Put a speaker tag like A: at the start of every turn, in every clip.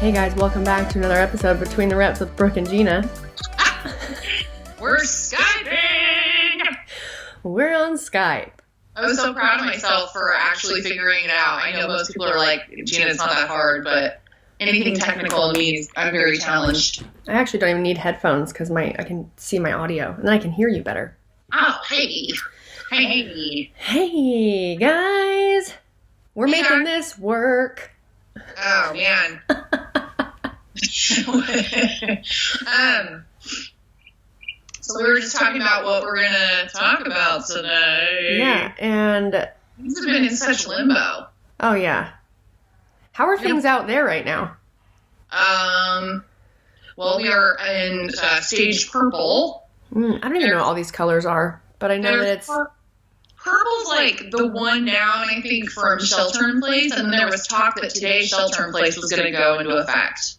A: Hey guys, welcome back to another episode Between the Reps with Brooke and Jeanna.
B: We're Skyping!
A: We're on Skype.
B: I was so proud of myself for actually figuring it out. I know most people are like, Jeanna, it's not that hard, but anything technical means I'm very challenged.
A: I actually don't even need headphones because I can see my audio and then I can hear you better.
B: Oh, hey. Hey.
A: Hey guys! We're making this work.
B: Oh, man. So we were just talking about what we're going to talk about today.
A: Yeah, and...
B: Things have been in such limbo.
A: Oh, yeah. How are things out there right now?
B: Well, we are in stage purple.
A: I don't even know what all these colors are, but I know that it's...
B: Purple's like the one now, and I think from shelter in place, and then there was talk that today's shelter in place was going to go into effect.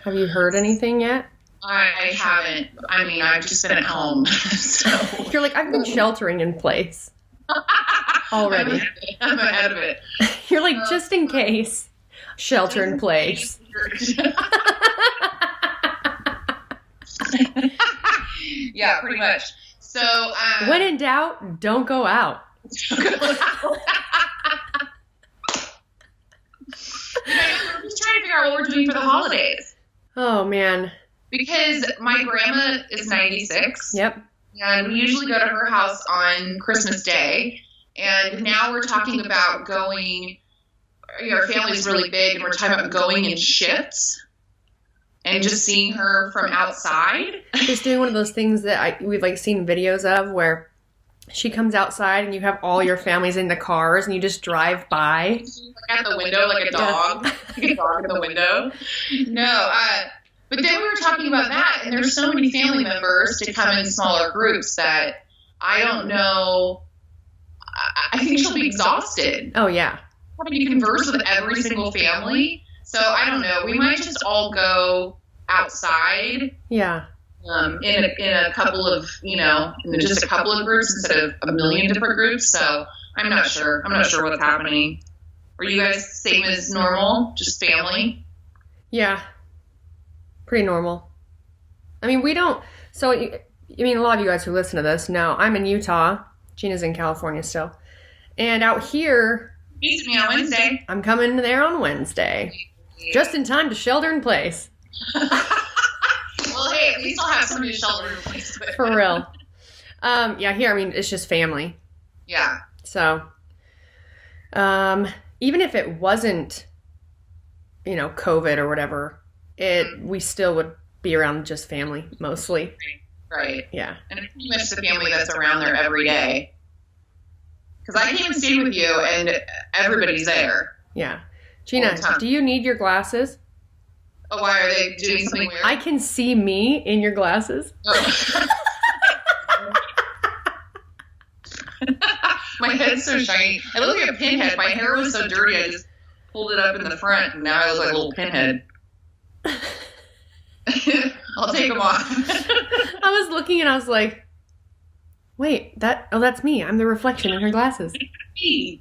A: Have you heard anything yet?
B: I haven't. I mean, I've just been at home. So.
A: You're like, I've been sheltering in place already.
B: I'm ahead of it.
A: You're like, just in case, shelter in place.
B: Yeah, pretty much. So,
A: when in doubt, don't go out.
B: We're just trying to figure out what we're doing for the holidays.
A: Oh, man.
B: Because my grandma is 96.
A: Yep.
B: And we usually go to her house on Christmas Day. And now we're talking about going, our family's really big, and we're talking about going in shifts and just seeing her from outside.
A: Just doing one of those things that we've like seen videos of where she comes outside and you have all your families in the cars and you just drive by.
B: At the window like a dog. Like a dog in the window. No, but then we were talking about that, and there's so many family members to come in smaller groups that I don't know. I think she'll be exhausted.
A: Oh, yeah.
B: Having to converse with every single family. So I don't know. We might just all go outside.
A: Yeah.
B: In a couple of, in just a couple of groups instead of a million different groups. So I'm not sure. I'm not sure what's happening. Are you guys same as normal? Just family?
A: Yeah. Pretty normal. I mean, we don't... So, a lot of you guys who listen to this know I'm in Utah. Gina's in California still. And out here...
B: Meet me on Wednesday.
A: I'm coming there on Wednesday. Just in time to shelter in place.
B: Well, hey, at least I'll have somebody to shelter in place with.
A: For real. Yeah, here, it's just family.
B: Yeah.
A: So, even if it wasn't, COVID or whatever, we still would be around just family, mostly.
B: Right.
A: Yeah.
B: And it's pretty much the family that's around there every day. Because I came and stayed with you, and everybody's there.
A: Yeah. Jeanna, do you need your glasses?
B: Oh, why are they doing something weird?
A: I can see me in your glasses.
B: Oh. My head's so shiny. I look like a pinhead. My hair was so dirty, I just pulled it up in the front, and now I look like a little pinhead. I'll take them off.
A: I was looking, and I was like, wait, that's me. I'm the reflection in her glasses.
B: Hey.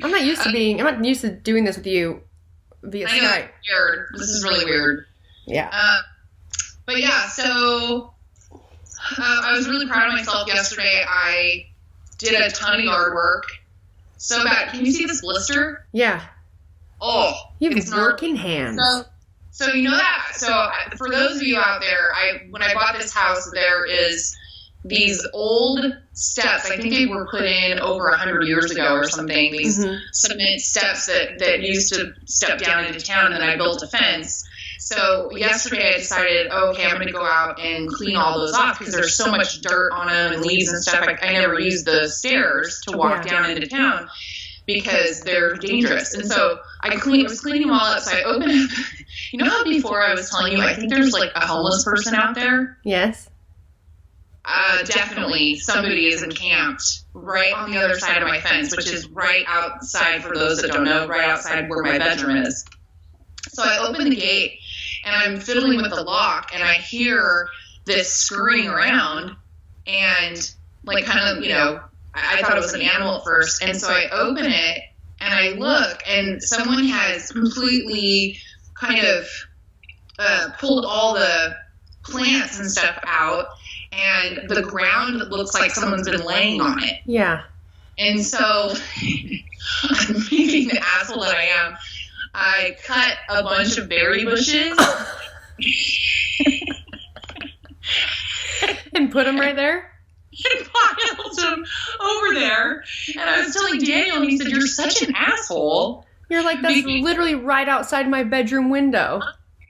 A: I'm not used to doing this with you via
B: I know,
A: Skype.
B: it's weird. This is really weird.
A: Yeah.
B: But yeah, so I was really proud of myself yesterday. I did a ton of yard work. So bad. Can you see this blister?
A: Yeah.
B: Oh.
A: You have working hands.
B: So you know that. So for those of you out there, when I bought this house, there is these old steps. I think they were put in over 100 years ago or something. These cement steps that used to step down into town, and then I built a fence. So yesterday I decided, okay, I'm going to go out and clean all those off because there's so much dirt on them and leaves and stuff. I never used the stairs to walk down into town because they're dangerous. And so I was cleaning them all up. So I opened up. You know how before I was telling you, I think there's like a homeless person out there?
A: Yes.
B: Definitely somebody is encamped right on the other side of my fence, which is right outside, for those that don't know, right outside where my bedroom is. So I open the gate and I'm fiddling with the lock and I hear this scurrying around and like kind of, I thought it was an animal at first. And so I open it and I look and someone has completely kind of pulled all the plants and stuff out, and the ground looks like someone's been laying on it.
A: Yeah.
B: And so, being the asshole that I am, I cut a bunch of berry bushes
A: and put them right there?
B: And piled them over there. And I was telling Daniel, and he said, "You're such an asshole."
A: You're like, that's literally right outside my bedroom window.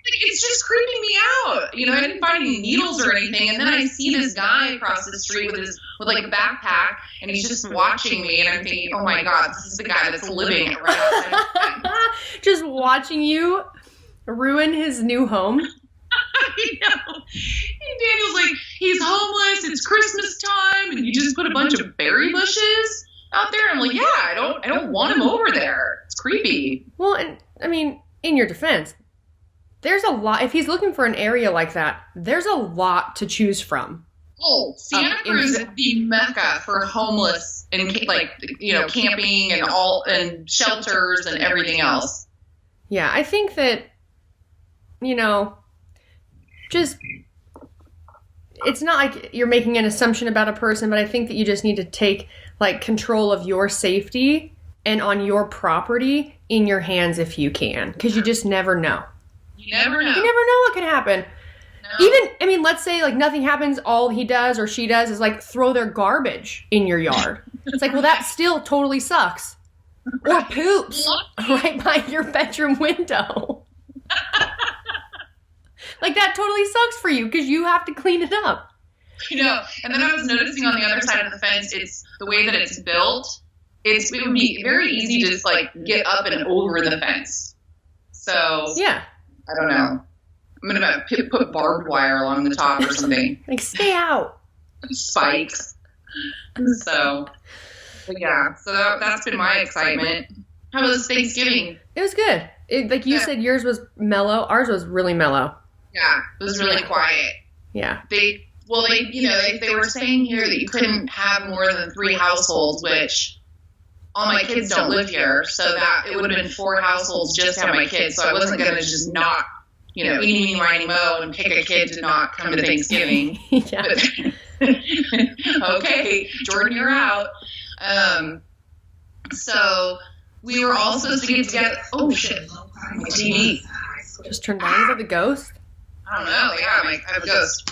B: It's just creeping me out. You know, I didn't find any needles or anything. And then I see this guy across the street with like a backpack, and he's just watching me. And I'm thinking, oh my God, this is the guy that's living right outside.
A: Just watching you ruin his new home.
B: I know. And Daniel's like, he's homeless. It's Christmas time, and you just put a bunch of berry bushes out there. I'm like, yeah, I don't want him over there. It's creepy.
A: Well, and I mean, in your defense, there's a lot. If he's looking for an area like that, there's a lot to choose from.
B: Oh, Santa Cruz is the mecca for homeless and camping and shelters and everything else.
A: Yeah, I think that, just, it's not like you're making an assumption about a person, but I think that you just need to take control of your safety and on your property in your hands if you can, because you just never know.
B: You never know.
A: You never know what could happen. No. Even, let's say nothing happens, all he does or she does is throw their garbage in your yard. It's well, that still totally sucks. Or poops right by your bedroom window. That totally sucks for you because you have to clean it up.
B: And then I was noticing on the other side of the fence, it's the way that it's built. It would be very easy to just get up and over the fence. So
A: yeah, I
B: don't know. I'm gonna put barbed wire along the top or something.
A: Stay out.
B: Spikes. So, but yeah. So that's been my excitement. How was Thanksgiving?
A: It was good. You said, yours was mellow. Ours was really mellow.
B: Yeah, it was really quiet.
A: Yeah.
B: They were saying here that you couldn't have more than 3 households, which all my kids don't live here, so that it would have been 4 households just to have my kids. So I wasn't going to just not, eeny, meeny, miny, mo, and pick a kid to not come to Thanksgiving.
A: Yeah.
B: Okay, Jordan, you're out. So we were all supposed to get together. Oh shit! My TV
A: just turned on. Is that the ghost?
B: I don't know. Yeah, I have a ghost.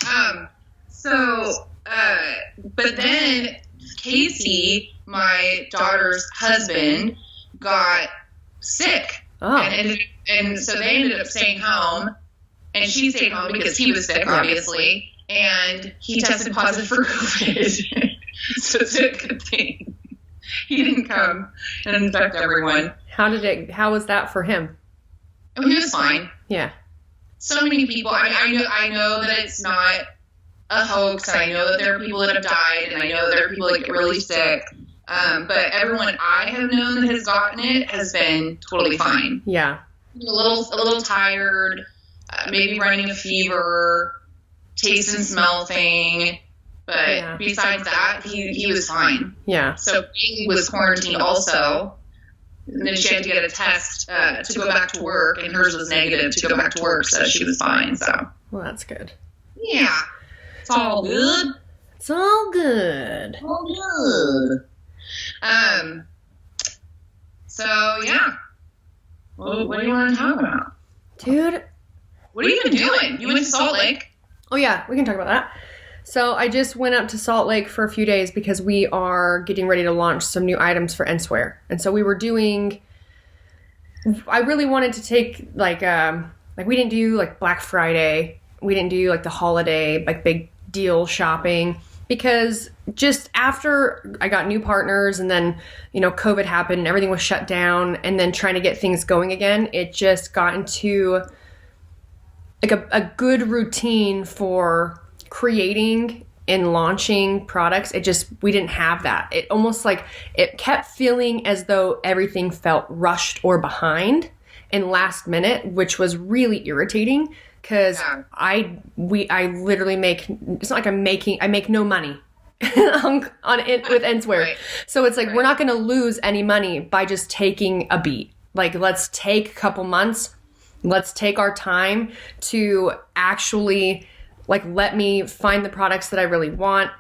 B: But then Casey, my daughter's husband, got sick.
A: Oh.
B: And so they ended up staying home, and she stayed home because he was sick, obviously, and he tested positive for COVID. So it's a good thing he didn't come and infect everyone.
A: How was that for him?
B: Oh, he was fine.
A: Yeah.
B: So many people. I know that it's not a hoax. I know that there are people that have died, and I know that there are people that get really sick. But everyone I have known that has gotten it has been totally fine.
A: Yeah.
B: A little tired, maybe running a fever, taste and smell thing. But besides that, he was fine.
A: Yeah.
B: So he was quarantined also. And then she had to get a test to go back to work, and hers was negative to go back to work, so she was fine. So.
A: Well, that's good.
B: Yeah. It's all good.
A: It's all good.
B: All good. So, yeah. What do you want to talk about?
A: Dude.
B: What have you been doing? You went to Salt Lake?
A: Oh, yeah. We can talk about that. So I just went up to Salt Lake for a few days because we are getting ready to launch some new items for Enswear. And so we were I really wanted to take we didn't do Black Friday. We didn't do the holiday, big deal shopping, because just after I got new partners and then, COVID happened and everything was shut down, and then trying to get things going again, it just got into a good routine for creating and launching products. We didn't have that. It almost it kept feeling as though everything felt rushed or behind and last minute, which was really irritating because I literally it's not like I make no money on it with Enswear. Right. So it's we're not going to lose any money by just taking a beat. Let's take a couple months, Let's take our time to actually like let me find the products that I really want,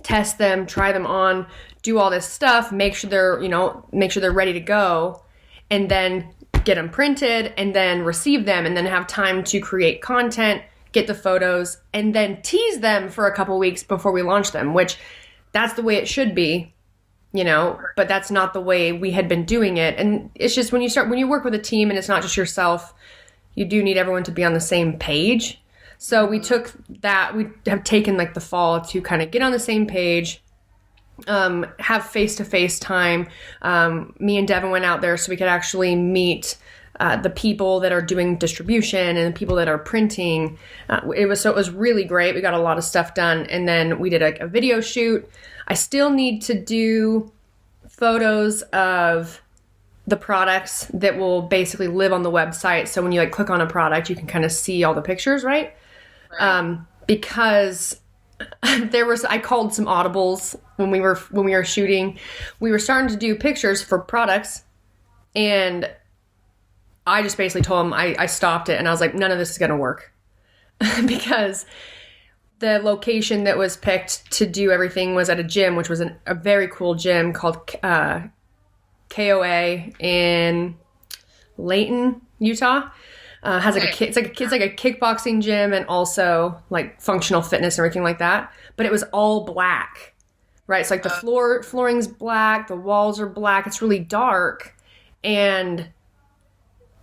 A: test them, try them on, do all this stuff, make sure they're ready to go, and then get them printed and then receive them and then have time to create content, get the photos, and then tease them for a couple weeks before we launch them, which that's the way it should be, but that's not the way we had been doing it. And it's just when you work with a team and it's not just yourself, you do need everyone to be on the same page. So we have taken like the fall to kind of get on the same page, have face-to-face time. Me and Devin went out there so we could actually meet the people that are doing distribution and the people that are printing. It was really great. We got a lot of stuff done. And then we did a video shoot. I still need to do photos of the products that will basically live on the website. So when you like click on a product, you can kind of see all the pictures, right? Because I called some audibles when we were shooting. We were starting to do pictures for products, and I just basically told them I stopped it, and I was like, none of this is going to work because the location that was picked to do everything was at a gym, which was a very cool gym called KOA in Layton, Utah. Has like it's like a kickboxing gym and also like functional fitness and everything like that. But it was all black, right? It's like the flooring's black, the walls are black. It's really dark, and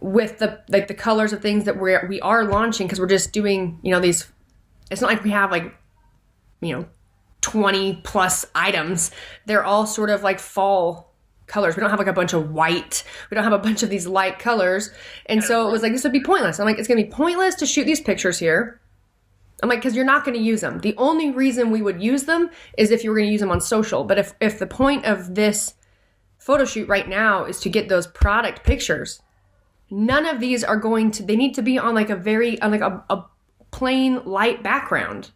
A: with the colors of things that we are launching, because we're just doing these. It's not like we have 20 plus items. They're all sort of like fall colors. We don't have like a bunch of white. We don't have a bunch of these light colors. And so it was like, this would be pointless. I'm like, it's going to be pointless to shoot these pictures here. I'm like, because you're not going to use them. The only reason we would use them is if you were going to use them on social. But if the point of this photo shoot right now is to get those product pictures, none of these are going to, they need to be on like a plain light background.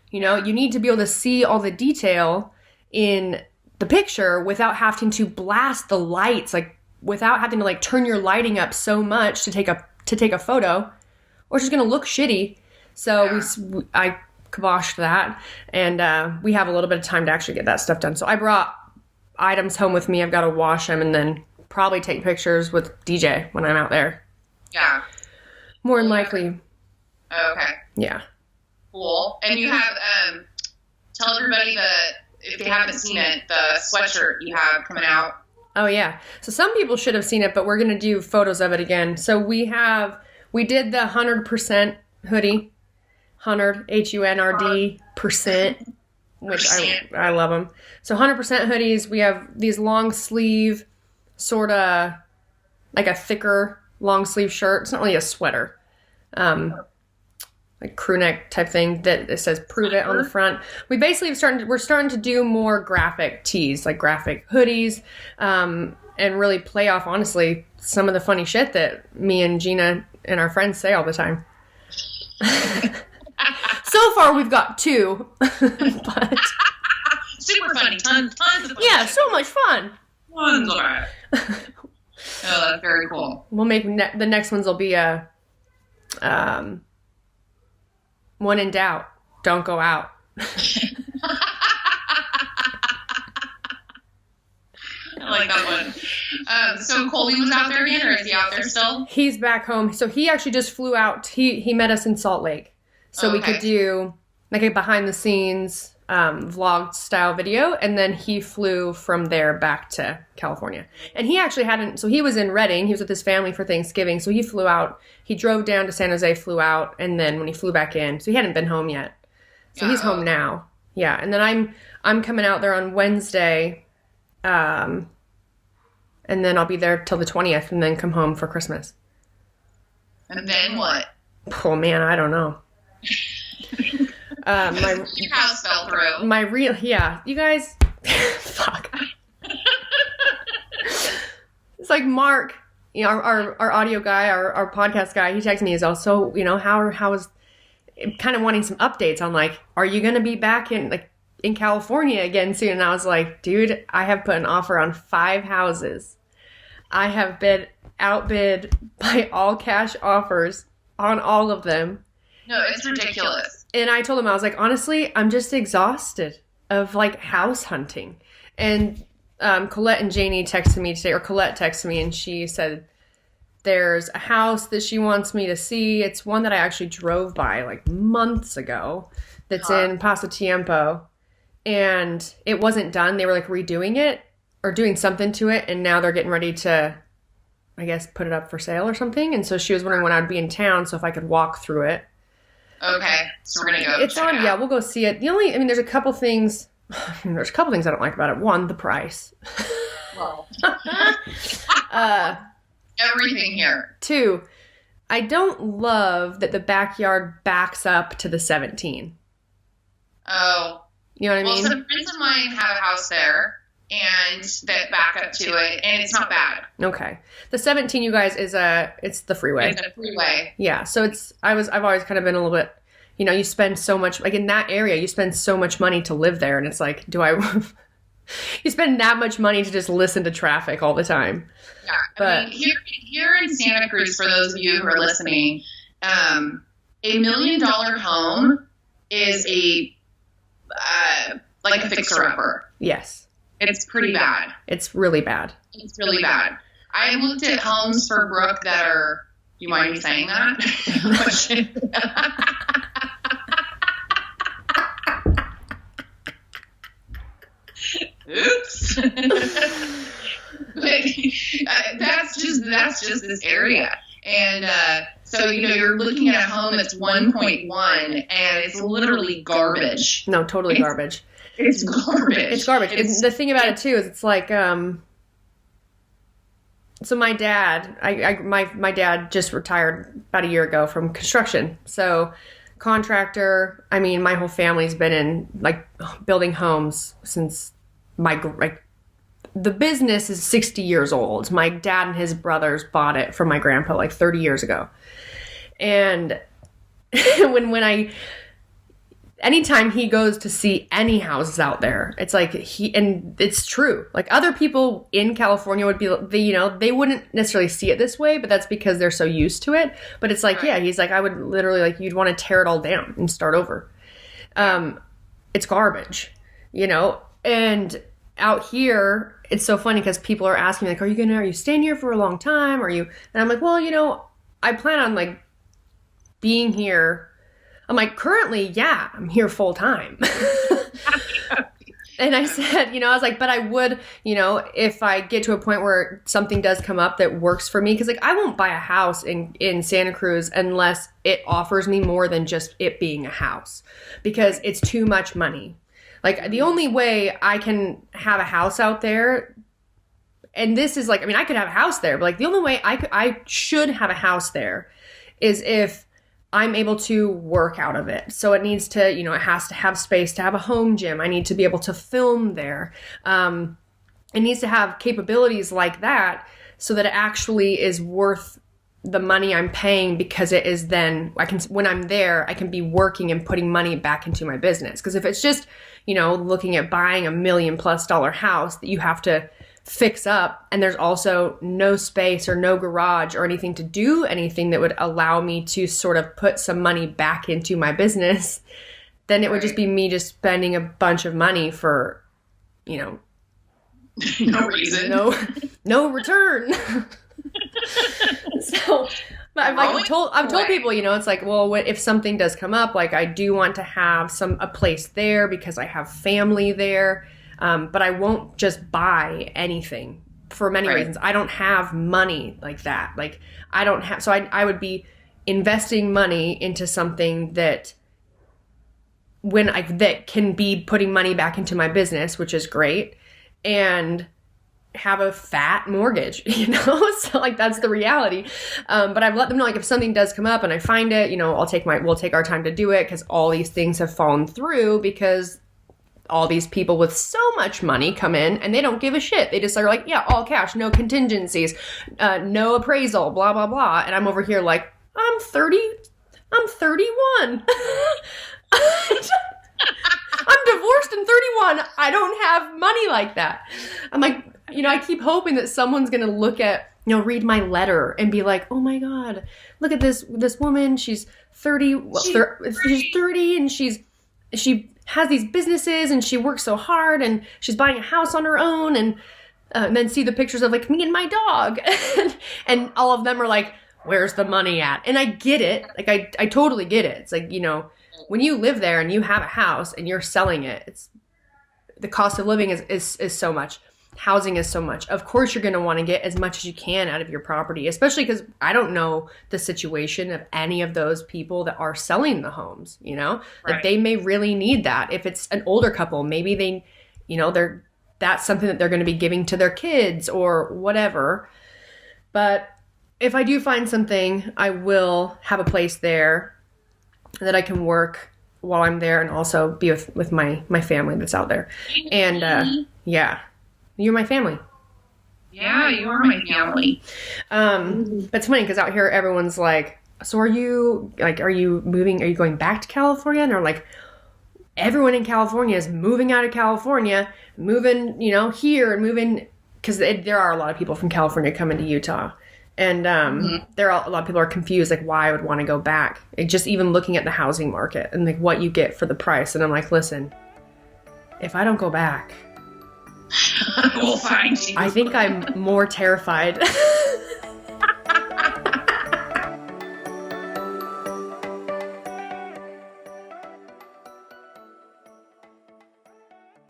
A: You need to be able to see all the detail in the picture without having to blast the lights, like without having to like turn your lighting up so much to take a photo, or it's just going to look shitty. So I kiboshed that, and we have a little bit of time to actually get that stuff done. So I brought items home with me. I've got to wash them and then probably take pictures with DJ when I'm out there.
B: Yeah.
A: More than likely.
B: Okay.
A: Yeah.
B: Cool. And you have, tell everybody if they haven't seen it, the sweatshirt you have coming out.
A: Oh yeah. So some people should have seen it, but we're going to do photos of it again. So we did the 100% hoodie, 100, HUNRD%, which I love them. So 100% hoodies, we have these long sleeve, sort of like a thicker long sleeve shirt. It's not really a sweater. Like crew neck type thing that it says "Prove It" on the front. We're starting to do more graphic tees, like graphic hoodies, and really play off, honestly, some of the funny shit that me and Jeanna and our friends say all the time. So far, we've got 2, but
B: super funny, tons of fun.
A: Yeah, so much fun.
B: Tons of it. Oh, that's very cool.
A: We'll make the next ones will be a when in doubt, don't go out.
B: I like that one. So Colby was out there again, or is he out there still?
A: He's back home. So he actually just flew out. He met us in Salt Lake. So we could do like a behind the scenes vlog style video. And then he flew from there back to California. And he actually so he was in Redding. He was with his family for Thanksgiving. So he flew out. He drove down to San Jose, flew out. And then when he flew back in, so he hadn't been home yet. So he's home now. Yeah. And then I'm coming out there on Wednesday. And then I'll be there till the 20th and then come home for Christmas.
B: And then what?
A: Oh man, I don't know.
B: Your house fell through.
A: You guys, fuck. It's like Mark, our audio guy, our podcast guy, he texted me, he's also, how is kind of wanting some updates on like, are you going to be back in California again soon? And I was like, dude, I have put an offer on 5 houses. I have been outbid by all cash offers on all of them.
B: No, it's ridiculous.
A: And I told him, I was like, honestly, I'm just exhausted of like house hunting. And Colette and Janie texted me today, or Colette texted me, and she said there's a house that she wants me to see. It's one that I actually drove by like months ago that's in Paso Tiempo. And it wasn't done. They were like redoing it or doing something to it. And now they're getting ready to, I guess, put it up for sale or something. And so she was wondering when I'd be in town, so if I could walk through it.
B: Okay, so we're going to go.
A: It's on, yeah, we'll go see it. There's a couple things. There's a couple things I don't like about it. One, the price.
B: Well, everything here.
A: Two, I don't love that the backyard backs up to the 17.
B: Oh.
A: You know what I mean?
B: Well, some friends of mine have a house there, and that back up to it, and it's not bad.
A: Okay. The 17, you guys, it's the freeway.
B: It's a freeway.
A: Yeah, so I've always kind of been a little bit, you spend so much, like in that area, you spend so much money to live there, and it's like, you spend that much money to just listen to traffic all the time.
B: Yeah, I mean, here in Santa Cruz, for those of you who are listening, $1 million home is like a fixer-upper.
A: Yes.
B: It's pretty bad.
A: It's really bad.
B: It's really bad. I looked at homes for Brooke that are, you mind me saying that? Oops. That's just this area. And so, you're looking at a home that's 1.1 and it's literally garbage.
A: No, totally garbage.
B: It's garbage.
A: It's garbage. The thing about it too is it's like, so my dad, my dad just retired about a year ago from construction. So contractor, I mean, my whole family's been in like building homes since the business is 60 years old. My dad and his brothers bought it from my grandpa like 30 years ago. And anytime he goes to see any houses out there, it's like and it's true. Like other people in California would be, they wouldn't necessarily see it this way, but that's because they're so used to it. But it's like, yeah, he's like, I would literally like, you'd want to tear it all down and start over. It's garbage, and out here, it's so funny because people are asking me like, are you staying here for a long time? And I'm like, well, I plan on like being here. I'm like, currently, yeah, I'm here full time. And I said, I was like, but I would, if I get to a point where something does come up that works for me, because like I won't buy a house in Santa Cruz unless it offers me more than just it being a house, because it's too much money. Like the only way I can have a house out there, and this is like, I mean, I could have a house there, but like the only way I should have a house there is if I'm able to work out of it. So it needs to, it has to have space to have a home gym. I need to be able to film there. It needs to have capabilities like that so that it actually is worth the money I'm paying, because it is then when I'm there, I can be working and putting money back into my business. Because if it's just, looking at buying $1 million+ house that you have to fix up, and there's also no space or no garage or anything to do anything that would allow me to sort of put some money back into my business, then it would just be me just spending a bunch of money for,
B: no reason.
A: No return. So I've told people, it's like, well, if something does come up, like I do want to have a place there because I have family there. But I won't just buy anything for many reasons. I don't have money like that. Like I don't have, so I would be investing money into something that that can be putting money back into my business, which is great, and have a fat mortgage, so like that's the reality. But I've let them know, like if something does come up and I find it, we'll take our time to do it, because all these things have fallen through because all these people with so much money come in and they don't give a shit. They just are like, yeah, all cash, no contingencies, no appraisal, blah, blah, blah. And I'm over here like, I'm 31. I'm divorced and 31. I don't have money like that. I'm like, I keep hoping that someone's going to look at, read my letter and be like, oh my God, look at this woman. She's 30. She's 30 and she has these businesses and she works so hard and she's buying a house on her own, and then see the pictures of like me and my dog. And all of them are like, where's the money at? And I get it. Like I totally get it. It's like, when you live there and you have a house and you're selling it, the cost of living is so much. Housing is so much. Of course, you're going to want to get as much as you can out of your property, especially because I don't know the situation of any of those people that are selling the homes, that they may really need that. If it's an older couple, maybe they, that's something that they're going to be giving to their kids or whatever. But if I do find something, I will have a place there that I can work while I'm there and also be with my family that's out there. And yeah, you're my family.
B: Yeah, you are my family.
A: But it's funny because out here everyone's like, so are you moving? Are you going back to California? And they're like, everyone in California is moving out of California, moving, here and moving, because there are a lot of people from California coming to Utah. And there are a lot of people are confused, like why I would want to go back. Just even looking at the housing market and like what you get for the price. And I'm like, listen, if I don't go back,
B: we'll find you.
A: I think I'm more terrified.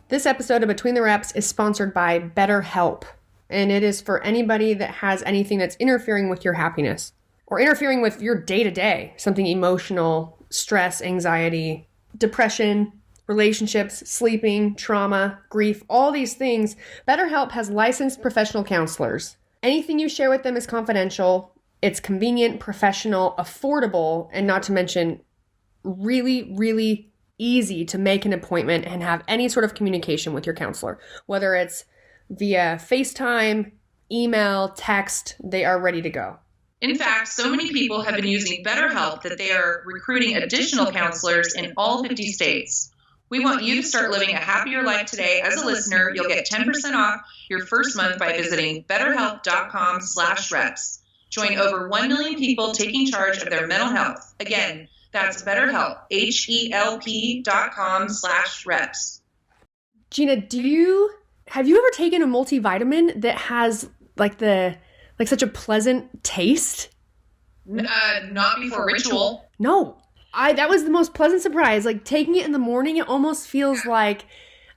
A: This episode of Between the Reps is sponsored by BetterHelp. And it is for anybody that has anything that's interfering with your happiness or interfering with your day-to-day, something emotional, stress, anxiety, depression, relationships, sleeping, trauma, grief, all these things. BetterHelp has licensed professional counselors. Anything you share with them is confidential. It's convenient, professional, affordable, and not to mention really, really easy to make an appointment and have any sort of communication with your counselor, whether it's via FaceTime, email, text, they are ready to go.
B: In fact, so many people have been using BetterHelp that they are recruiting additional counselors in all 50 states. We want you to start living a happier life today. As a listener, you'll get 10% off your first month by visiting betterhelp.com/reps. Join over 1 million people taking charge of their mental health. Again, that's BetterHelp, HELP.com/reps.
A: Jeanna, have you ever taken a multivitamin that has such a pleasant taste?
B: Not before Ritual.
A: No. That was the most pleasant surprise. Like taking it in the morning, it almost feels like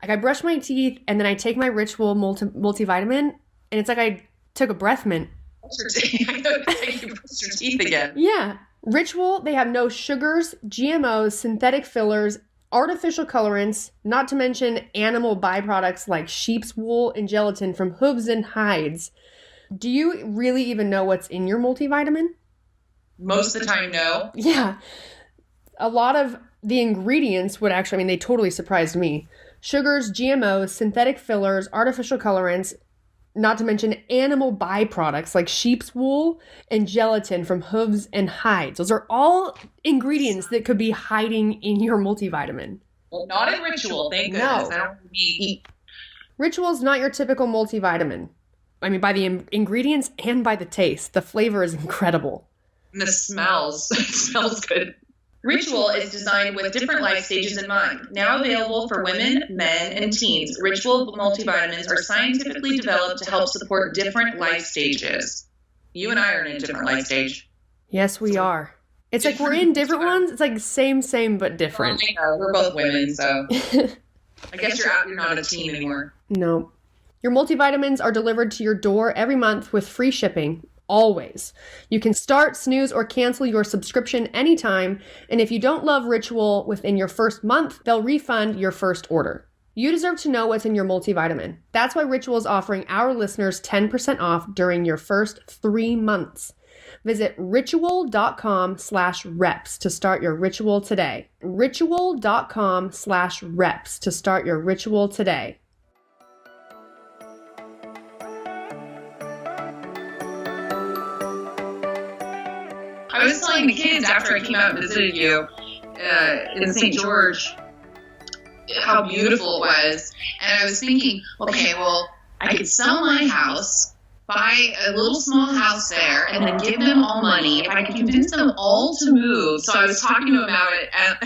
A: I brush my teeth and then I take my Ritual multivitamin and it's like I took a breath mint.
B: I know, you brush your teeth again.
A: Yeah. Ritual, they have no sugars, GMOs, synthetic fillers, artificial colorants, not to mention animal byproducts like sheep's wool and gelatin from hooves and hides. Do you really even know what's in your multivitamin?
B: Most of the time, no.
A: Yeah. A lot of the ingredients would actually, they totally surprised me. Sugars, GMOs, synthetic fillers, artificial colorants, not to mention animal byproducts like sheep's wool and gelatin from hooves and hides. Those are all ingredients that could be hiding in your multivitamin.
B: Well, not in Ritual, thank goodness. I don't eat.
A: Ritual is not your typical multivitamin. By the ingredients and by the taste. The flavor is incredible.
B: And the smells. It smells good. Ritual is designed with different life stages in mind. Now available for women, men, and teens, Ritual multivitamins are scientifically developed to help support different life stages. You and I are in a different life stage.
A: Yes, we are. It's like we're in different ones. It's like same, but different.
B: We're both women, so I guess you're not a teen anymore.
A: No. Your multivitamins are delivered to your door every month with free shipping. Always. You can start, snooze, or cancel your subscription anytime, and if you don't love Ritual within your first month, they'll refund your first order. You deserve to know what's in your multivitamin. That's why Ritual is offering our listeners 10% off during your first 3 months. Visit ritual.com/reps to start your ritual today. Ritual.com/reps to start your ritual today.
B: I was telling the kids after I came out and visited you in St. George how beautiful it was. And I was thinking, okay, well, I could sell my house, buy a little small house there, and then give them all money. If I could convince them all to move. So I was talking to them about it at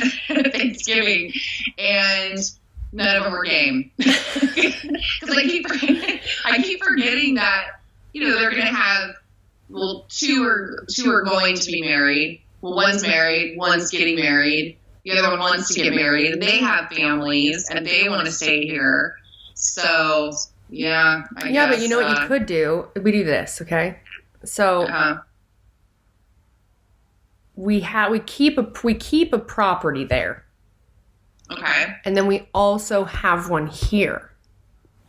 B: Thanksgiving, and none of them were game. Because I keep forgetting that, they're going to have, two are going to be married. Well, one's married, one's getting married. The other one wants to get married, and they have families, and they want to stay here. So, yeah, I guess.
A: But you know what you could do? We do this, okay? So we keep a property there.
B: Okay.
A: And then we also have one here.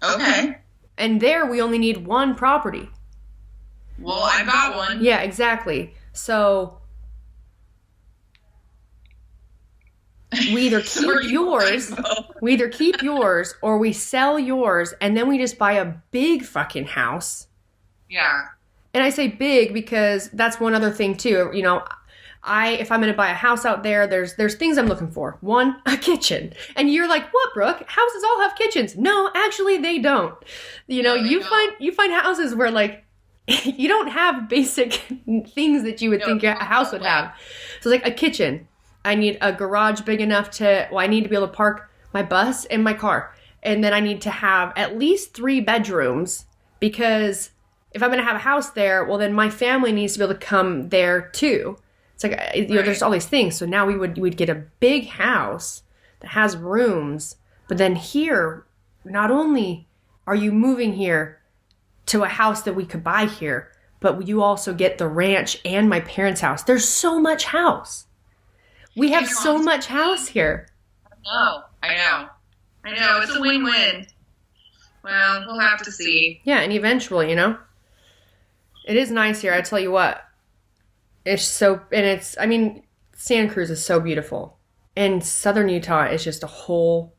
B: Okay.
A: And there we only need one property.
B: Well, I've got one.
A: Yeah, exactly. So we either keep yours or we sell yours, and then we just buy a big fucking house.
B: Yeah.
A: And I say big because that's one other thing too. If I'm going to buy a house out there, there's things I'm looking for. One, a kitchen. And you're like, what, Brooke? Houses all have kitchens. No, actually they don't. You find houses where like you don't have basic things that you would think a house would have. So like a kitchen. I need a garage big enough I need to be able to park my bus and my car. And then I need to have at least 3 bedrooms, because if I'm going to have a house there, well, then my family needs to be able to come there too. It's like,
B: right.
A: There's all these things. So now we'd get a big house that has rooms, but then here, not only are you moving here to a house that we could buy here, but you also get the ranch and my parents' house. There's so much house. We have so much house here.
B: I know. It's a win-win. Well, we'll have to see.
A: Yeah, and eventually, it is nice here. I tell you what. Santa Cruz is so beautiful. And southern Utah is just a whole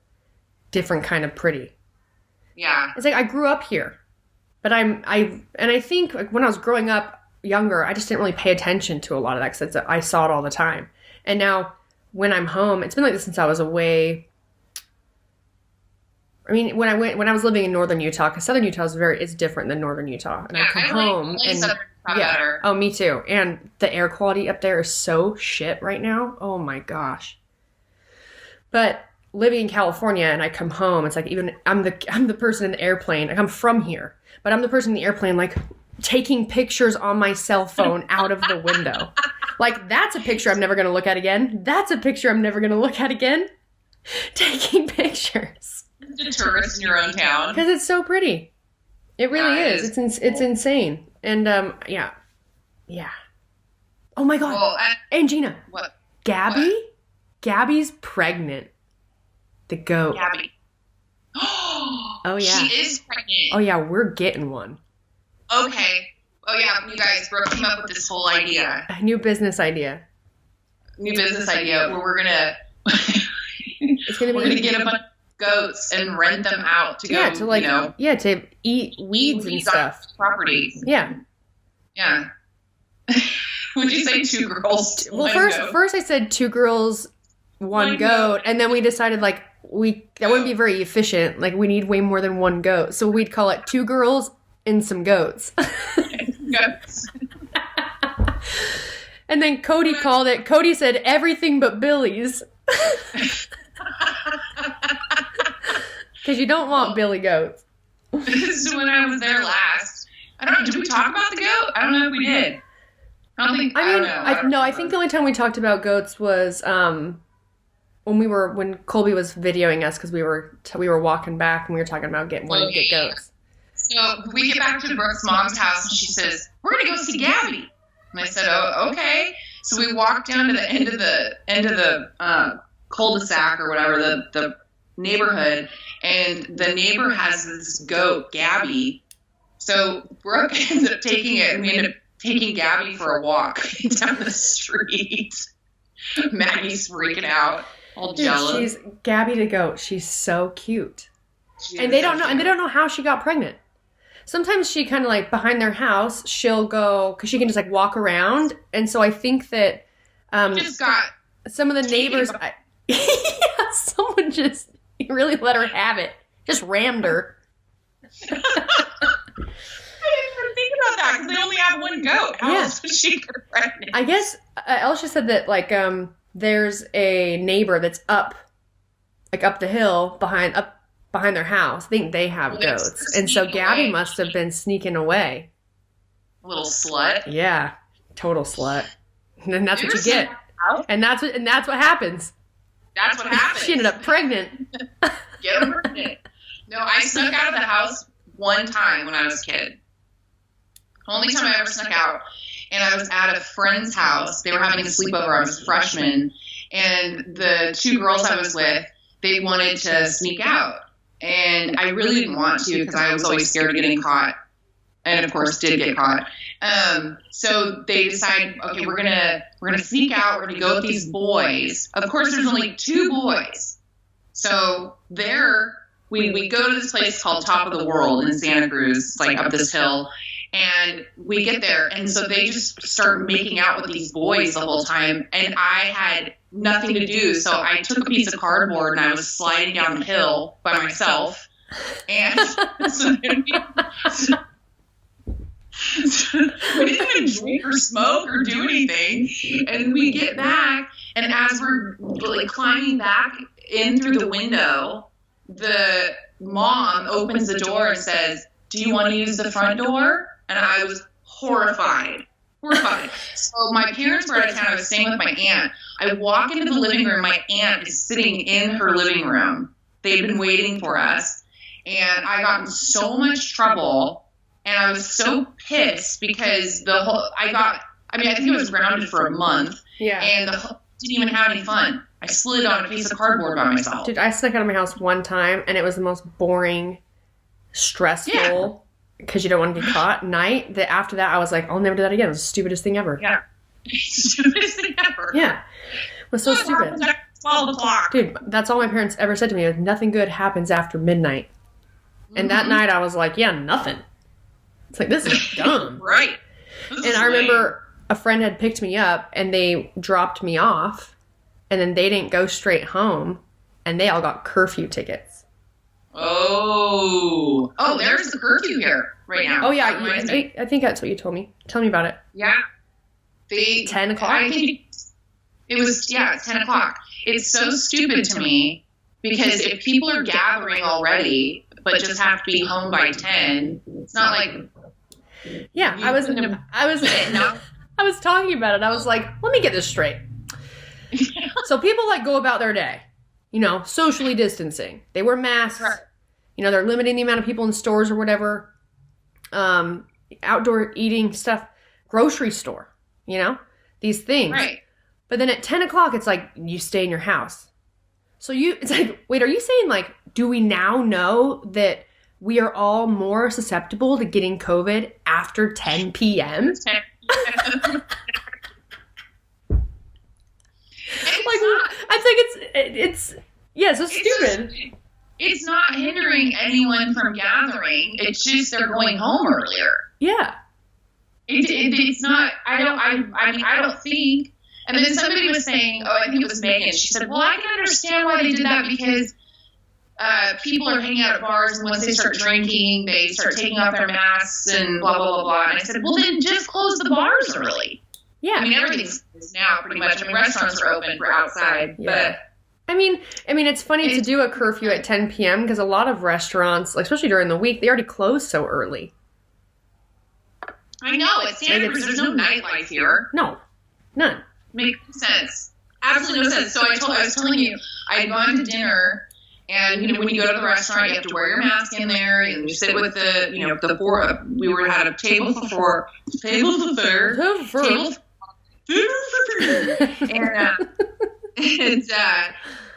A: different kind of pretty.
B: Yeah.
A: It's like I grew up here. But I think like when I was growing up younger, I just didn't really pay attention to a lot of that because I saw it all the time. And now when I'm home, it's been like this since I was away. I mean, when I was living in northern Utah, because southern Utah is different than northern Utah. And I come home and
B: better.
A: Oh, me too. And the air quality up there is so shit right now. Oh my gosh. But living in California and I come home, it's like even I'm the person in the airplane. Like I'm from here, but I'm the person in the airplane like taking pictures on my cell phone out of the window. Like that's a picture I'm never going to look at again. That's a picture I'm never going to look at again. Taking pictures.
B: The tourist in your own town.
A: Because it's so pretty. It really is. It's insane. And yeah. Oh my God.
B: Well,
A: and Jeanna.
B: What?
A: Gabby? What? Gabby's pregnant. The goat.
B: Gabby.
A: Oh yeah.
B: She is pregnant.
A: Oh yeah, we're getting one.
B: Okay. Oh yeah, you guys, Brooke came up with this whole idea.
A: A new business idea.
B: Where we're gonna
A: we're
B: gonna get a bunch of goats and rent them out to go
A: to eat weeds and stuff.
B: Properties.
A: Yeah.
B: Yeah. Would you say 2 girls?
A: Well, first I said 2 girls, one goat, and then we decided that wouldn't be very efficient. Like we need way more than 1 goat, so we'd call it 2 girls and some goats.
B: Goats.
A: And then Cody called it. Cody said everything but Billy's. Because you don't want Billy goats.
B: This is when I was there last. I don't know. Did we talk about the goat? I don't know if we did.
A: I think the only time we talked about goats was when Colby was videoing us because we were walking back and we were talking about wanting to get goats.
B: So we get back to Brooke's mom's house and she says, "We're gonna go see Gabby." And I said, "Oh, okay." So we walked down to the end of the cul-de-sac or whatever, the neighborhood, and the neighbor has this goat, Gabby. So Brooke ended up taking it, and we ended up taking Gabby for a walk down the street. Maggie's freaking out, all jealous.
A: She's Gabby the goat. She's so cute. And they don't know how she got pregnant. Sometimes she kind of like behind their house, she'll go because she can just like walk around. And so I think that
B: just got
A: some of the neighbors, someone just really let her have it. Just rammed her.
B: even think about that because they only have one goat. How else would she get pregnant?
A: I guess Elsha said that like there's a neighbor that's up the hill behind their house. I think they have goats, and so Gabby must have been sneaking away.
B: Little slut.
A: Yeah, total slut. And then that's what you get. And that's what happens.
B: That's what happens.
A: She ended up pregnant.
B: Get her pregnant. No, I snuck out of the house one time when I was a kid. Only time I ever snuck out. And I was at a friend's house. They were having a sleepover. I was a freshman. And the two girls I was with, they wanted to sneak out. And I really didn't want to because I was always scared of getting caught. And of course did get caught. So they decided, okay, we're gonna sneak out. We're gonna go with these boys. Of course, there's only two boys. So we go to this place called Top of the World in Santa Cruz. It's like up this hill. And we get there. And so they just start making out with these boys the whole time. And I had nothing to do. So I took a piece of cardboard and I was sliding down the hill by myself. And so we didn't even drink or smoke or do anything. And we get back, and as we're like climbing back in through the window, the mom opens the door and says, "Do you want to use the front door?" And I was horrified. So my parents were out of town. I was staying with my aunt. I walk into the living room. My aunt is sitting in her living room. They'd been waiting for us. And I got in so much trouble. And I was so pissed because I think I was grounded for a month. Yeah. And didn't even have any fun. I slid on a piece of cardboard by myself.
A: Dude, I snuck out of my house one time, and it was the most boring, stressful, because you don't want to get caught, night. That after that, I was like, I'll never do that again. It was the stupidest thing ever.
B: Yeah. Stupidest thing ever.
A: Yeah. It was so stupid.
B: 12 o'clock.
A: Dude, that's all my parents ever said to me. Nothing good happens after midnight. And that night, I was like, yeah, nothing. It's like, this is dumb.
B: Right.
A: And I remember a friend had picked me up, and they dropped me off, and then they didn't go straight home, and they all got curfew tickets.
B: Oh, there's the curfew here right now.
A: Oh, yeah. I think that's what you told me. Tell me about it.
B: Yeah.
A: 10 o'clock?
B: I think it was, 10 o'clock. It's so stupid to me because if people are gathering already but just have to be home by 10, it's not like...
A: Yeah, I was talking about it. I was like, let me get this straight. So people go about their day, socially distancing. They wear masks. Right. They're limiting the amount of people in stores or whatever. Outdoor eating stuff, grocery store, these things.
B: Right.
A: But then at 10 o'clock, it's like, you stay in your house. So it's like, wait, are you saying do we now know that we are all more susceptible to getting COVID after 10 p.m.? 10 p.m. I think it's so stupid.
B: It's not hindering anyone from gathering. It's just they're going home earlier.
A: Yeah.
B: It's not, I don't think, and then somebody was saying, I think it was Megan, she said, well, I can understand why they did that because people are hanging out at bars, and once they start drinking, they start taking off their masks and blah, blah, blah, blah. And I said, well, then just close the bars early.
A: Yeah.
B: Everything's now pretty much. Restaurants are open for outside, but...
A: I mean, it's funny to do a curfew at 10 p.m. because a lot of restaurants, especially during the week, they already close so early.
B: I know. It's Santa Cruz. There's no nightlife here.
A: No. None.
B: Makes sense. Absolutely no sense. So I was telling you, I had gone to dinner, and when you go to the restaurant, you have to wear your mask in there, and you sit with the four. We had a table for four.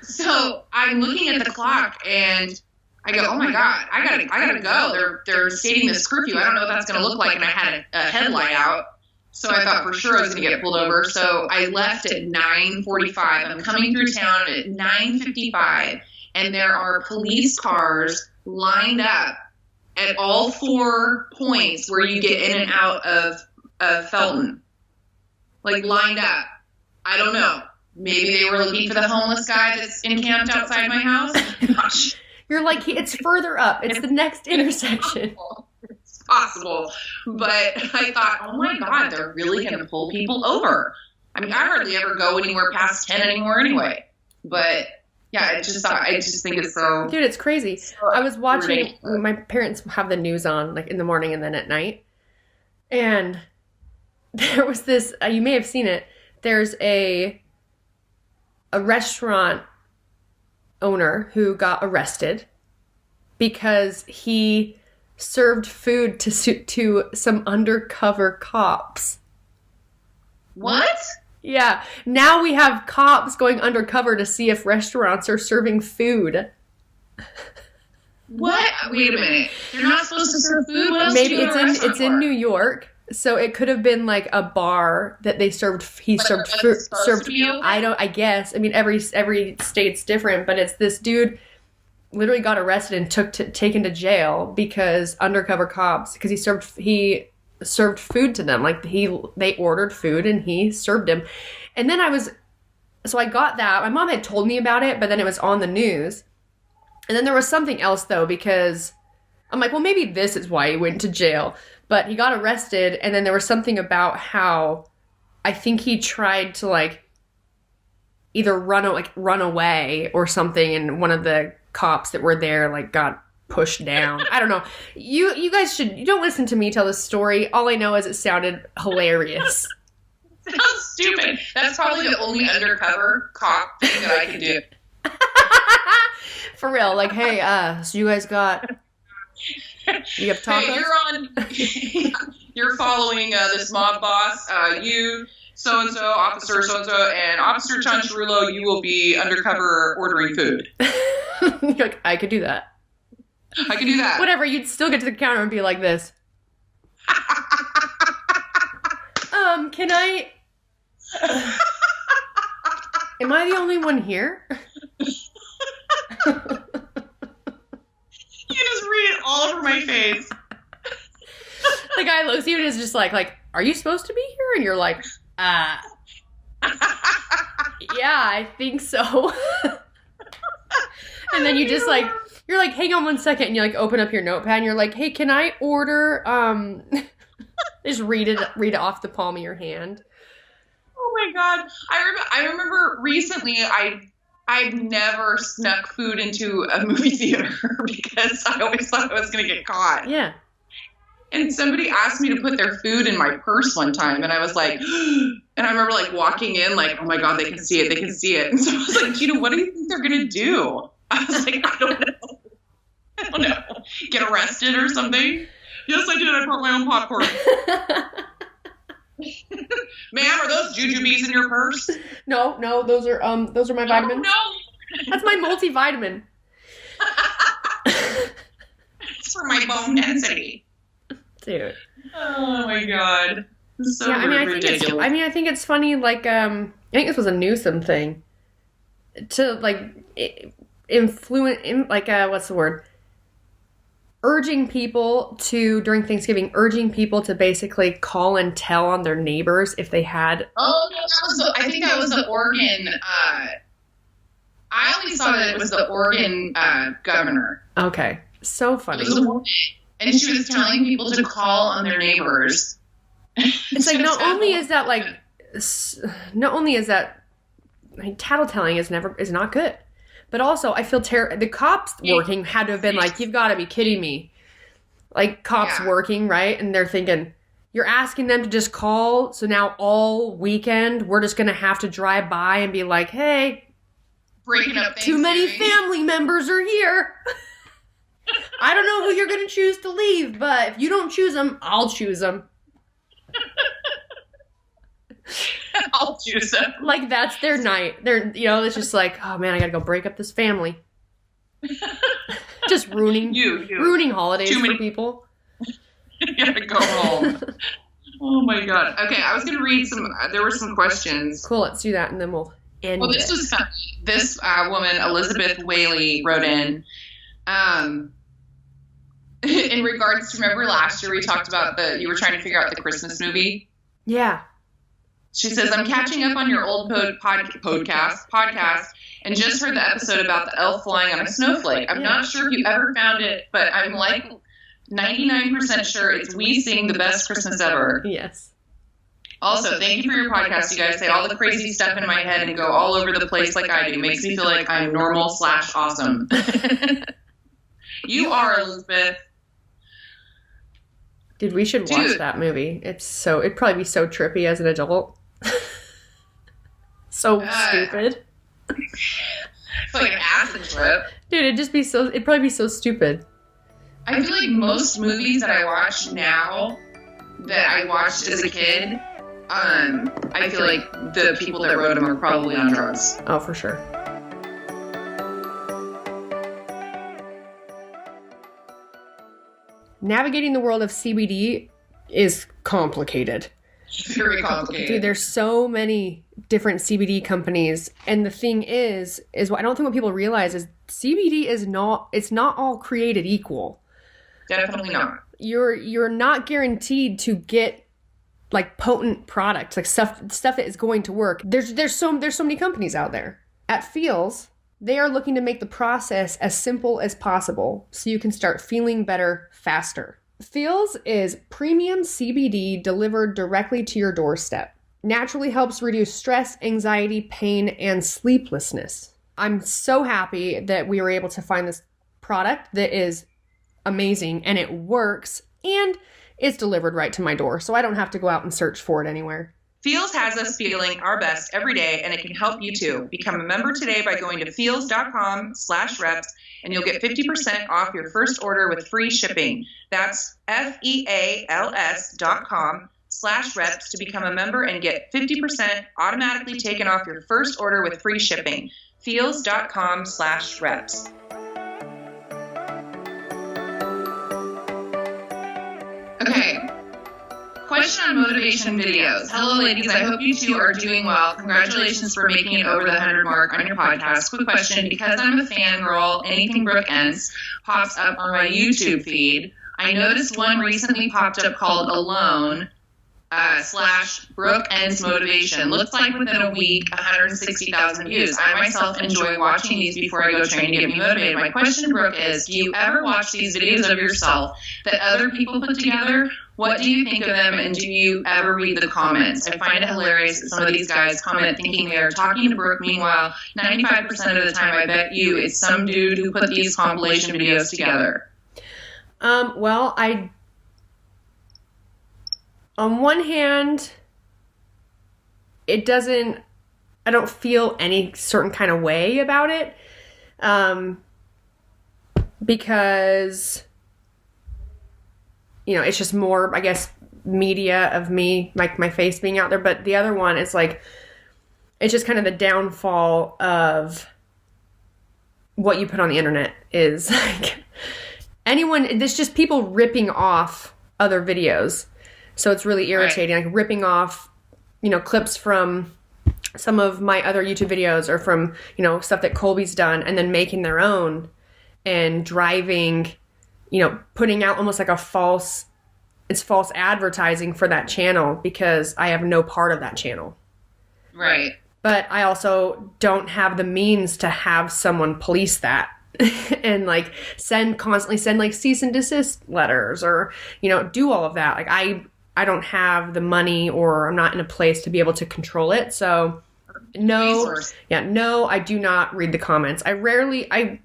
B: So I'm looking at the clock, and I go, oh my God, I gotta go. They're stating this curfew. I don't know what that's going to look like. And I had a headlight out. So I thought for sure I was going to get pulled over. So I left at 9:45. I'm coming through town at 9:55. And there are police cars lined up at all 4 points where you get in and out of Felton. Lined up. I don't know. Maybe they were looking for the homeless guy that's encamped outside my house.
A: You're like, it's further up. It's the next intersection.
B: It's possible. But I thought, oh my God, they're really going to pull people over. I mean, I hardly ever go anywhere past 10 anymore anyway. But yeah, I just think it's so.
A: Dude, it's crazy.
B: So
A: I was watching,
B: ridiculous.
A: my parents have the news on like in the morning and then at night. And there was this, you may have seen it. There's a restaurant owner who got arrested because he served food to some undercover cops.
B: What?
A: Yeah. Now we have cops going undercover to see if restaurants are serving food.
B: What? Wait a minute. You're not supposed to serve food? What else
A: Maybe
B: do you go to a
A: it's
B: restaurant
A: in
B: for?
A: New York. So it could have been like a bar that they served. He
B: But
A: served
B: it's
A: food.
B: supposed
A: Served.
B: to be open?
A: I guess. I mean, every state's different, but it's this dude literally got arrested and taken to jail because undercover cops because he served food to them. Like they ordered food and he served him. And then so I got that. My mom had told me about it, but then it was on the news. And then there was something else though because I'm like, well, maybe this is why he went to jail. But he got arrested, and then there was something about how I think he tried to like either run away or something, and one of the cops that were there like got pushed down. I don't know. You guys you don't listen to me tell this story. All I know is it sounded hilarious.
B: Sounds stupid. That's probably the only undercover cop thing that I can do.
A: For real. Like, hey, so you guys you have tacos?
B: Hey, you're following this mob boss. You, so-and-so, officer so-and-so, and Officer Chancharulo, you will be undercover ordering food.
A: You're like, I could do that.
B: I can do that.
A: Whatever, you'd still get to the counter and be like this. Can I... Am I the only one here?
B: You just read it all over my face.
A: The guy looks at you and is just like, are you supposed to be here? And you're like, yeah, I think so. And then you just like, you're like, hang on one second. And you like open up your notepad and you're like, hey, can I order, just read it off the palm of your hand.
B: Oh my God. I remember recently I've never snuck food into a movie theater because I always thought I was going to get caught.
A: Yeah.
B: And somebody asked me to put their food in my purse one time, and I was like, and I remember like walking in like, oh my God, they can see it, they can see it. And so I was like, Jeanna, what do you think they're going to do? I was like, I don't know. Get arrested or something? Yes, I did. I brought my own popcorn. Ma'am, are those jujubes in your purse?
A: No, those are my vitamins.
B: No.
A: That's my multivitamin.
B: It's for my bone density.
A: Dude.
B: Oh my God. This is so
A: Yeah,
B: ridiculous.
A: I think it's funny, like, I think this was a Newsom thing. To, like, what's the word? Urging people urging people to basically call and tell on their neighbors if they had...
B: Oh, no, I think that was the Oregon, I only saw that it was the Oregon governor.
A: Okay. So funny.
B: It was a woman, and she was telling people to call on their neighbors.
A: It's like, not only is that like, tattletelling is not good. But also, I feel the cops working had to have been like, you've got to be kidding me. Like, cops working, right? And they're thinking, you're asking them to just call, so now all weekend, we're just going to have to drive by and be like, hey,
B: breaking up
A: too many family members are here. I don't know who you're going to choose to leave, but if you don't choose them, I'll choose them.
B: I'll choose them.
A: Like, that's their night. It's just like, oh man, I gotta go break up this family. Just ruining holidays for people.
B: You gotta go home. Oh my God. Okay, I was gonna read there were some questions.
A: Cool, let's do that and then we'll end
B: Well, this was funny. This woman, Elizabeth Whaley, wrote in regards to, remember last year we talked about you were trying to figure out the Christmas movie?
A: Yeah.
B: She says, I'm catching up on your old podcast and just heard the episode about the elf flying on a snowflake. I'm not sure if you ever found it, but I'm like 99% sure it's we sing the best Christmas ever.
A: Yes.
B: Also, thank you for your podcast. You guys say all the crazy stuff in my head and go all over the place like I do. Makes me feel like I'm normal/awesome. You are, Elizabeth.
A: Dude, we should watch that movie. It'd probably be so trippy as an adult. So stupid.
B: It's like an acid trip.
A: Dude, it'd probably be so stupid.
B: I feel like most movies that I watch now that I watched as a kid, I feel like the people that wrote them are probably on drugs.
A: Oh, for sure. Navigating the world of CBD is complicated.
B: Very complicated.
A: Dude, there's so many different CBD companies. And the thing is what I don't think what people realize is CBD it's not all created equal.
B: Definitely not.
A: You're not guaranteed to get like potent products, like stuff that is going to work. There's so many companies out there. At Feals, they are looking to make the process as simple as possible so you can start feeling better faster. Feals is premium CBD delivered directly to your doorstep. Naturally helps reduce stress, anxiety, pain, and sleeplessness. I'm so happy that we were able to find this product that is amazing and it works and it's delivered right to my door, so I don't have to go out and search for it anywhere.
B: Feals has us feeling our best every day, and it can help you too. Become a member today by going to feals.com/reps, and you'll get 50% off your first order with free shipping. That's feals.com/reps to become a member and get 50% automatically taken off your first order with free shipping. Feals.com/reps. Okay. Question on motivation videos. Hello, ladies. I hope you two are doing well. Congratulations for making it over the 100 mark on your podcast. Quick question. Because I'm a fangirl, anything Brooke ends pops up on my YouTube feed. I noticed one recently popped up called Alone / Brooke ends motivation. Looks like within a week, 160,000 views. I myself enjoy watching these before I go train to get me motivated. My question, Brooke, is do you ever watch these videos of yourself that other people put together? What do you think of them, and do you ever read the comments? I find it hilarious that some of these guys comment thinking they are talking to Brooke. Meanwhile, 95% of the time, I bet you it's some dude who put these compilation videos together.
A: Well, on one hand, I don't feel any certain kind of way about it, because, you know, it's just more, I guess, media of me, like my face being out there. But the other one is like, it's just kind of the downfall of what you put on the internet is like there's just people ripping off other videos. So it's really irritating, like ripping off, you know, clips from some of my other YouTube videos or from, you know, stuff that Colby's done and then making their own and driving, you know, putting out almost like false advertising for that channel because I have no part of that channel.
B: Right.
A: But I also don't have the means to have someone police that and like constantly send like cease and desist letters or, you know, do all of that. Like I don't have the money or I'm not in a place to be able to control it. So no, I do not read the comments. I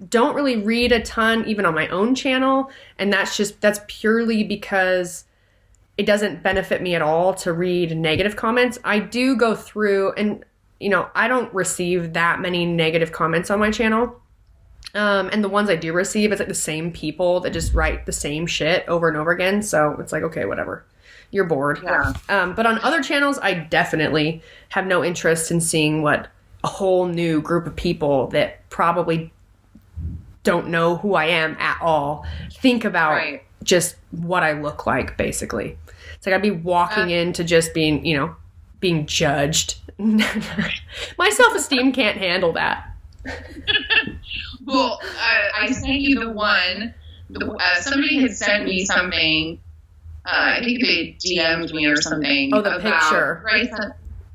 A: don't really read a ton even on my own channel. And that's purely because it doesn't benefit me at all to read negative comments. I do go through and, you know, I don't receive that many negative comments on my channel. And the ones I do receive, it's like the same people that just write the same shit over and over again. So it's like, okay, whatever. You're bored.
B: Yeah.
A: But on other channels, I definitely have no interest in seeing what a whole new group of people that probably don't know who I am at all think about just what I look like, basically. It's like I'd be walking into just being, you know, being judged. My self-esteem can't handle that.
B: Well, I sent you the one. Somebody had sent me something. I think they DM'd me or something.
A: Oh, the picture.
B: Right?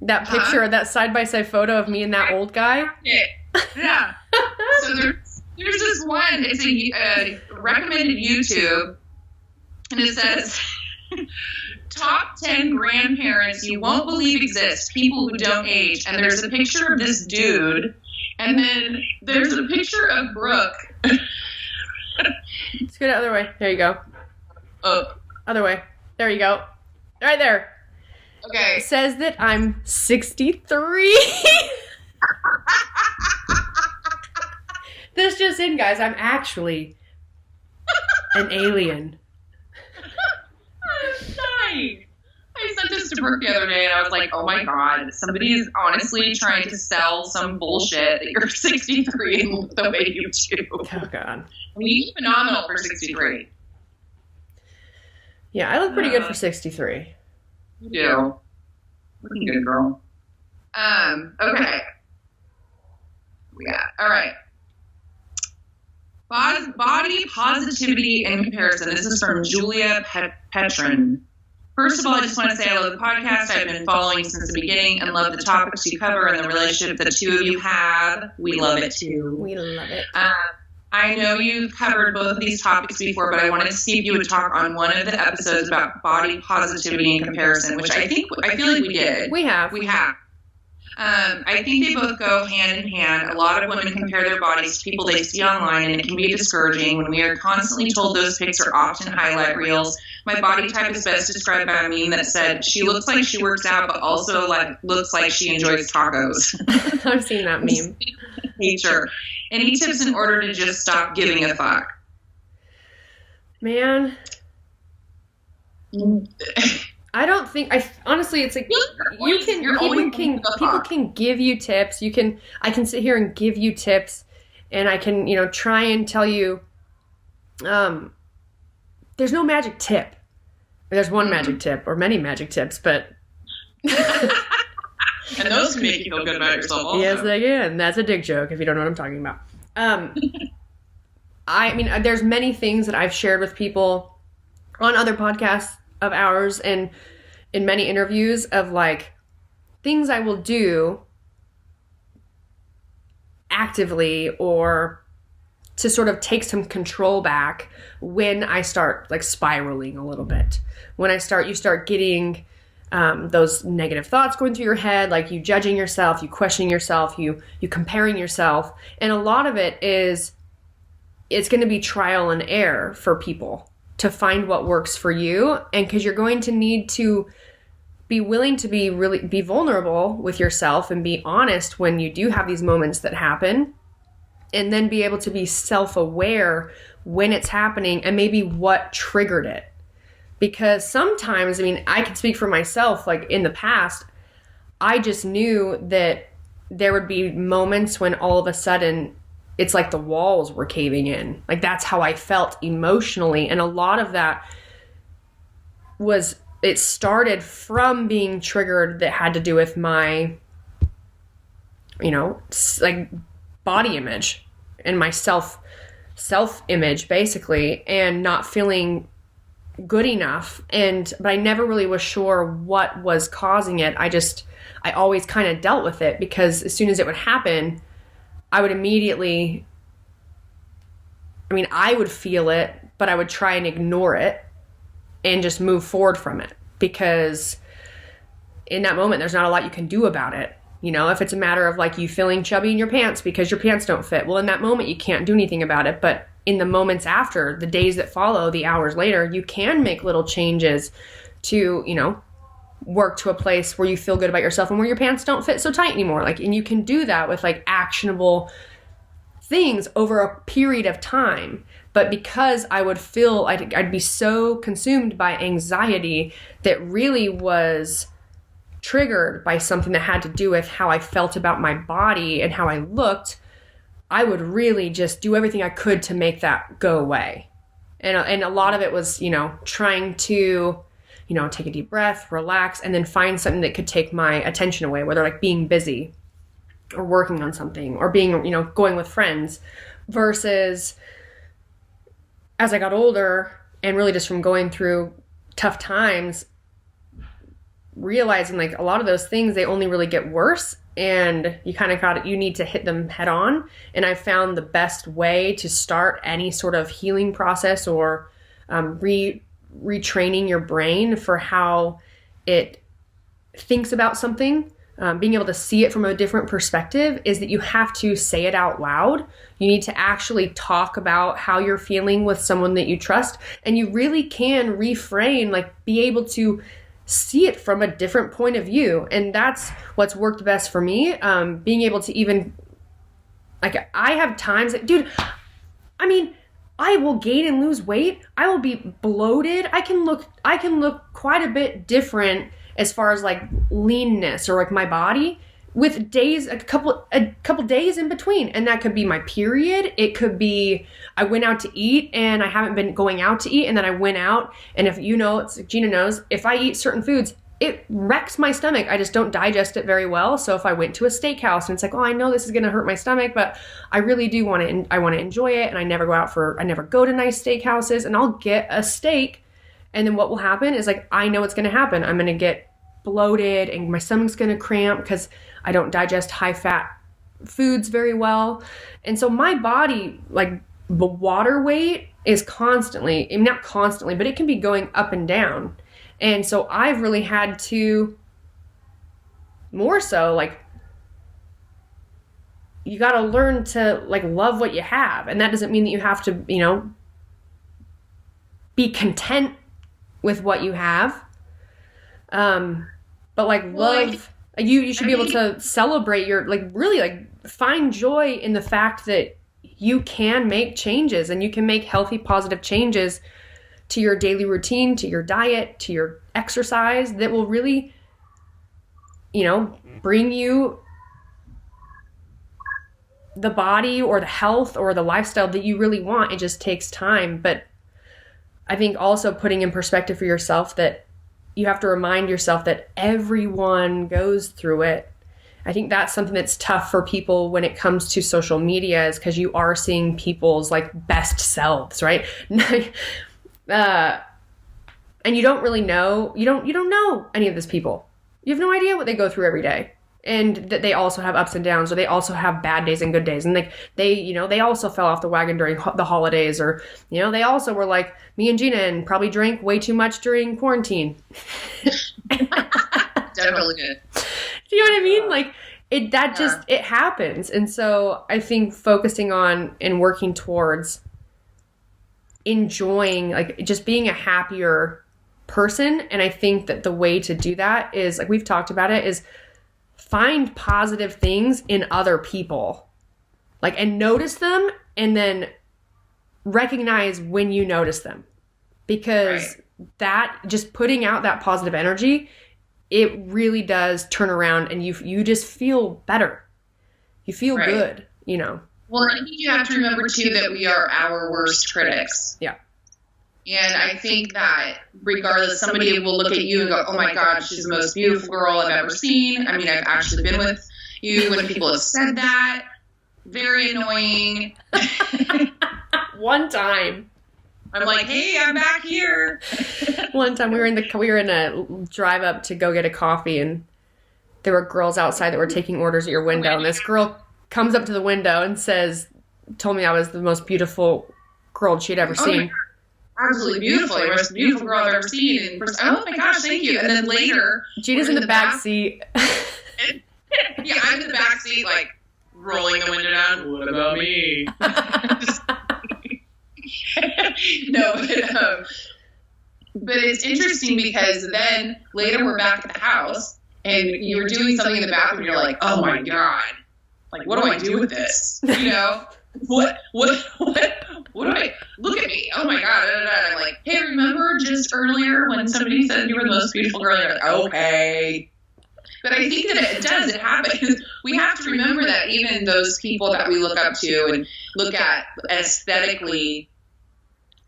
A: That picture, that side-by-side photo of me and that old guy?
B: Yeah. So there's this one, it's a recommended YouTube, and it says, top 10 grandparents you won't believe exist, people who don't age. And there's a picture of this dude, and then there's a picture of Brooke.
A: Let's go the other way. There you go.
B: Oh.
A: Other way. There you go. Right there.
B: Okay.
A: It says that I'm 63. This just in, guys. I'm actually an alien.
B: I'm dying. I sent this to Brooke the other day, and I was like, oh my god, somebody is honestly trying to sell some bullshit that you're 63 and look the way you do.
A: Oh, God.
B: I mean, you look phenomenal for 63.
A: Yeah, I look pretty good for 63.
B: You do. Looking good, girl. Okay. Yeah, all right. Body positivity and comparison. This is from Julia Petron. First of all, I just want to say I love the podcast. I've been following since the beginning and love the topics you cover and the relationship the two of you have. We love it too.
A: We love it.
B: I know you've covered both of these topics before, but I wanted to see if you would talk on one of the episodes about body positivity and comparison, which I feel like we did.
A: We have.
B: I think they both go hand in hand. A lot of women compare their bodies to people they see online, and it can be discouraging when we are constantly told those pics are often highlight reels. My body type is best described by a meme that said, she looks like she works out, but also looks like she enjoys tacos.
A: I've seen that meme.
B: Nature. Any tips in order to just stop giving a fuck?
A: Man. I don't think honestly it's like people can give you tips. I can sit here and give you tips, and I can, try and tell you there's no magic tip. There's one magic tip or many magic tips, but
B: and those can make you feel good about yourself also.
A: Yes, they can. That's a dick joke if you don't know what I'm talking about. I mean, there's many things that I've shared with people on other podcasts of ours and in many interviews of like things I will do actively or to sort of take some control back when I start like spiraling a little bit. When you start getting those negative thoughts going through your head, like you judging yourself, you questioning yourself, you comparing yourself. And a lot of it is, it's going to be trial and error for people to find what works for you. And because you're going to need to be willing to be vulnerable with yourself and be honest when you do have these moments that happen, and then be able to be self-aware when it's happening and maybe what triggered it. Because sometimes, I mean, I can speak for myself, like in the past, I just knew that there would be moments when all of a sudden it's like the walls were caving in. Like that's how I felt emotionally. And a lot of that it started from being triggered that had to do with my, like body image and my self image basically, and not feeling good enough. But I never really was sure what was causing it. I always kind of dealt with it because as soon as it would happen, I would immediately, I would feel it, but I would try and ignore it and just move forward from it, because in that moment, there's not a lot you can do about it. If it's a matter of like you feeling chubby in your pants because your pants don't fit, well, in that moment, you can't do anything about it. But in the moments after, the days that follow, the hours later, you can make little changes to, work to a place where you feel good about yourself and where your pants don't fit so tight anymore. And you can do that with like actionable things over a period of time. But because I would feel, I'd be so consumed by anxiety that really was triggered by something that had to do with how I felt about my body and how I looked, I would really just do everything I could to make that go away. And a lot of it was, trying to, take a deep breath, relax, and then find something that could take my attention away, whether like being busy or working on something or being, going with friends, versus as I got older and really just from going through tough times, realizing like a lot of those things, they only really get worse, and you need to hit them head on. And I found the best way to start any sort of healing process or retraining your brain for how it thinks about something, being able to see it from a different perspective, is that you have to say it out loud. You need to actually talk about how you're feeling with someone that you trust, and you really can reframe, like be able to see it from a different point of view. And that's what's worked best for me. Being able to even, like, I have times that, dude, I mean, I will gain and lose weight. I will be bloated. I can look quite a bit different as far as like leanness or like my body, with days, a couple days in between. And that could be my period. It could be I went out to eat and I haven't been going out to eat, and then I went out, and if you know, Jeanna knows, if I eat certain foods, it wrecks my stomach. I just don't digest it very well. So if I went to a steakhouse and it's like, oh, I know this is going to hurt my stomach, but I really do want to, I want to enjoy it. And I never go to nice steakhouses, and I'll get a steak. And then what will happen is, like, I know what's going to happen. I'm going to get bloated and my stomach's going to cramp because I don't digest high fat foods very well. And so my body, like the water weight is constantly, not constantly, but it can be going up and down. And so I've really had to, more so, like, you got to learn to like love what you have. And that doesn't mean that you have to, you know, be content with what you have. But like love, you should be able to celebrate your, like, really like find joy in the fact that you can make changes, and you can make healthy, positive changes to your daily routine, to your diet, to your exercise, that will really, you know, bring you the body or the health or the lifestyle that you really want. It just takes time. But I think also putting in perspective for yourself that you have to remind yourself that everyone goes through it. I think that's something that's tough for people when it comes to social media, is because you are seeing people's like best selves, right? And you don't really know, you don't know any of these people. You have no idea what they go through every day, and that they also have ups and downs, or they also have bad days and good days. And they also fell off the wagon during the holidays, or, you know, they also were like me and Jeanna and probably drank way too much during quarantine.
B: Definitely good.
A: Do you know what I mean? Like it happens. And so I think focusing on and working towards enjoying, like, just being a happier person. And I think that the way to do that is, like we've talked about it, is find positive things in other people, like, and notice them, and then recognize when you notice them, because that, just putting out that positive energy, it really does turn around, and you just feel better. You feel good, you know.
B: Well, I think you have to remember too that we are our worst critics.
A: Yeah.
B: And I think that regardless, somebody will look at you and go, oh my God, she's the most beautiful girl I've ever seen. I mean, I've actually been with you when people have said that. Very annoying.
A: One time.
B: I'm like, hey, I'm back here.
A: One time we were in a drive up to go get a coffee, and there were girls outside that were taking orders at your window. And this girl comes up to the window and told me I was the most beautiful girl she'd ever seen.
B: Absolutely beautiful. You're the most beautiful girl I've ever seen. And oh my gosh, thank you. And then later,
A: Jeanna's in the back seat.
B: Yeah, I'm in the back seat, like rolling the window down. What about me? No, but it's interesting because then later we're back at the house, and you were doing something in the bathroom, and you're like, oh my God, like, what do I do with this? You know? What do I, look at me, oh my God. And I'm like, hey, remember just earlier when somebody said you were the most beautiful girl? You're like, okay. But I think that it happens. We have to remember that even those people that we look up to and look at aesthetically,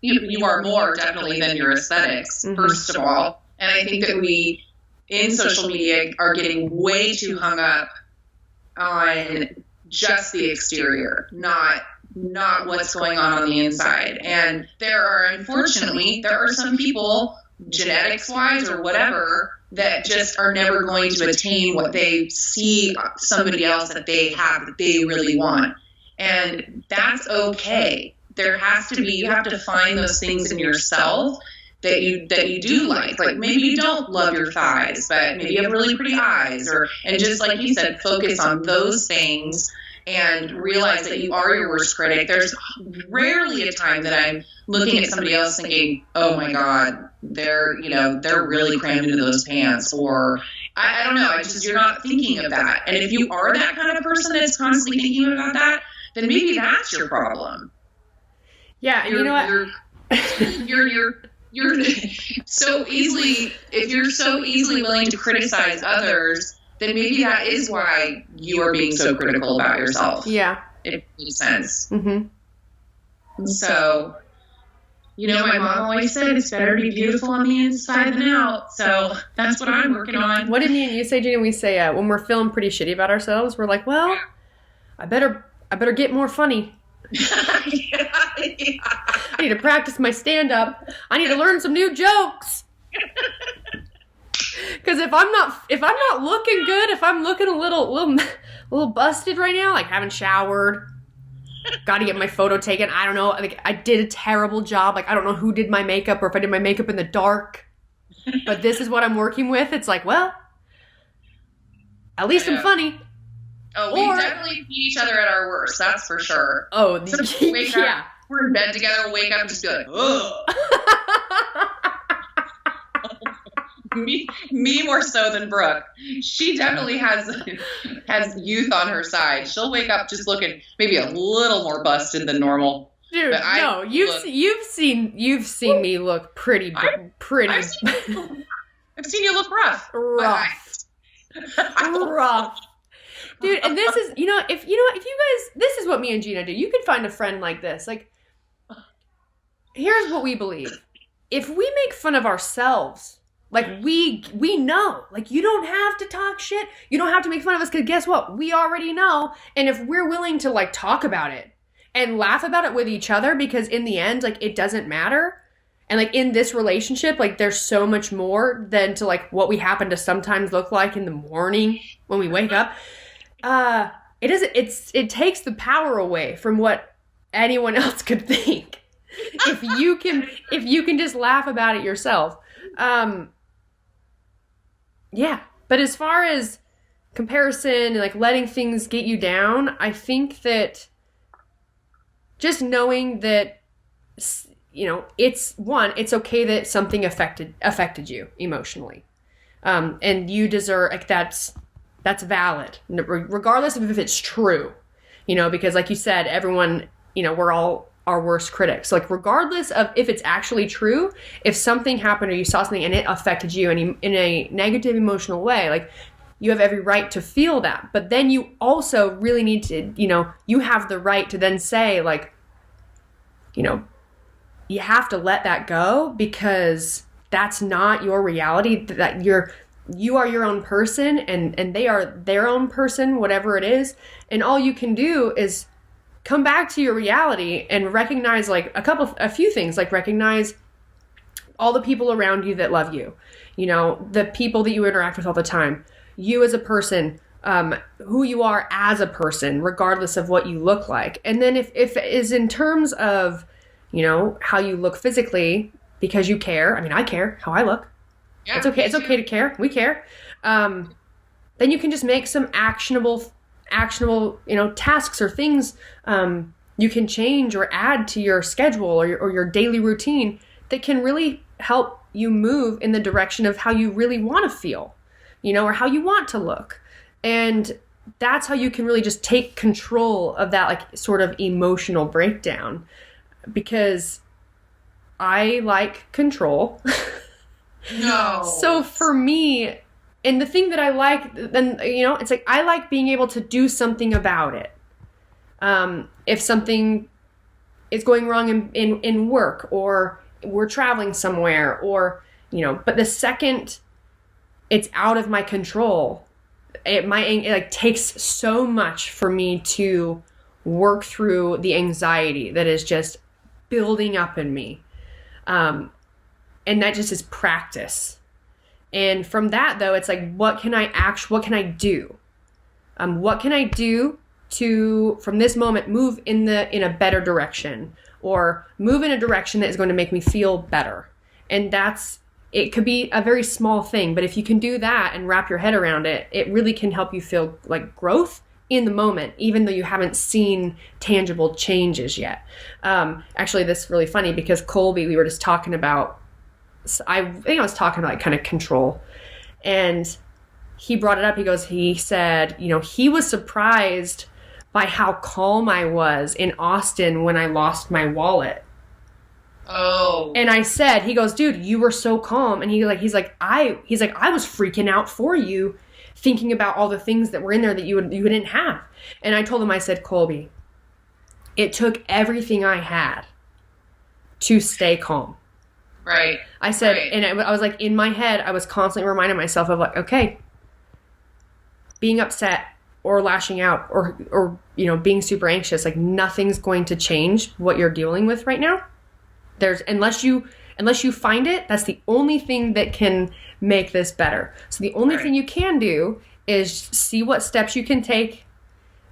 B: you are more definitely than your aesthetics, first of all. And I think that we, in social media, are getting way too hung up on just the exterior, not what's going on the inside. And unfortunately, there are some people, genetics wise or whatever, that just are never going to attain what they see somebody else that they have that they really want. And that's okay. There has to be, you have to find those things in yourself that you do like. Like maybe you don't love your thighs, but maybe you have really pretty eyes, and just like you said, focus on those things and realize that you are your worst critic. There's rarely a time that I'm looking at somebody else thinking, oh my God, they're really crammed into those pants, or I don't know. You're not thinking of that. And if you are that kind of person that's constantly thinking about that, then maybe that's your problem.
A: Yeah. And you know what?
B: You're so easily, if you're so easily willing to criticize others, then maybe that is why you are being so critical about yourself.
A: Yeah.
B: It makes sense.
A: Mm-hmm.
B: So, my mom always said it's better to be beautiful on the inside than out. So that's what I'm working on.
A: What did me and you say, Jeanna? We say when we're feeling pretty shitty about ourselves, we're like, well, I better get more funny.
B: Yeah.
A: I need to practice my stand-up. I need to learn some new jokes. Because if I'm not looking good, if I'm looking a little busted right now, like haven't showered, got to get my photo taken. I don't know. Like I did a terrible job. Like I don't know who did my makeup or if I did my makeup in the dark. But this is what I'm working with. It's like, well, at least I'm funny.
B: Oh, we definitely see each other at our worst. That's for sure.
A: Oh,
B: yeah. We're in bed together. We'll wake up and just be like, oh. Me more so than Brooke. She definitely has youth on her side. She'll wake up just looking maybe a little more busted than normal.
A: Dude, no, you've seen me look pretty.
B: I've seen you look rough.
A: Rough. Dude, and this is, if you guys, this is what me and Jeanna do. You could find a friend like this. Like, here's what we believe. If we make fun of ourselves, like we know, like you don't have to talk shit. You don't have to make fun of us because guess what? We already know. And if we're willing to like talk about it and laugh about it with each other, because in the end, like it doesn't matter. And like in this relationship, like there's so much more than to like what we happen to sometimes look like in the morning when we wake up. It takes the power away from what anyone else could think. If you can just laugh about it yourself. Yeah. But as far as comparison and like letting things get you down, I think that just knowing that, it's okay that something affected you emotionally. And you deserve, like that's valid, regardless of if it's true, because like you said, everyone, we're all our worst critics. Like regardless of if it's actually true, if something happened or you saw something and it affected you in a negative emotional way, like you have every right to feel that. But then you also really need to, you have the right to then say like, you have to let that go because that's not your reality, that you are your own person and they are their own person, whatever it is. And all you can do is come back to your reality and recognize like a few things, like recognize all the people around you that love you, the people that you interact with all the time, you as a person, who you are as a person, regardless of what you look like. And then if it is in terms of, how you look physically because you care. I mean, I care how I look. Yeah, it's okay. It's okay to care. We care. Then you can just make some actionable, tasks or things you can change or add to your schedule or your daily routine that can really help you move in the direction of how you really want to feel, or how you want to look. And that's how you can really just take control of that, like sort of emotional breakdown, because I like control.
B: No.
A: So for me, and the thing that I like, then, it's like, I like being able to do something about it. If something is going wrong in work, or we're traveling somewhere, or, but the second it's out of my control, it takes so much for me to work through the anxiety that is just building up in me. And that just is practice. And from that, though, it's like, what can I do? What can I do to, from this moment, move in a better direction, or move in a direction that is going to make me feel better? And it could be a very small thing, but if you can do that and wrap your head around it, it really can help you feel like growth in the moment, even though you haven't seen tangible changes yet. Actually, this is really funny because Colby, we were just talking about, I think I was talking about like kind of control, and he brought it up. He said, he was surprised by how calm I was in Austin when I lost my wallet.
B: Oh.
A: And I said, he goes, dude, you were so calm. And he's like, I was freaking out for you, thinking about all the things that were in there that you didn't have. And I told him, I said, Colby, it took everything I had to stay calm.
B: Right.
A: I said,
B: right.
A: And I was like, in my head, I was constantly reminding myself of like, okay, being upset or lashing out or being super anxious, like nothing's going to change what you're dealing with right now. Unless you find it, that's the only thing that can make this better. So the only thing you can do is see what steps you can take,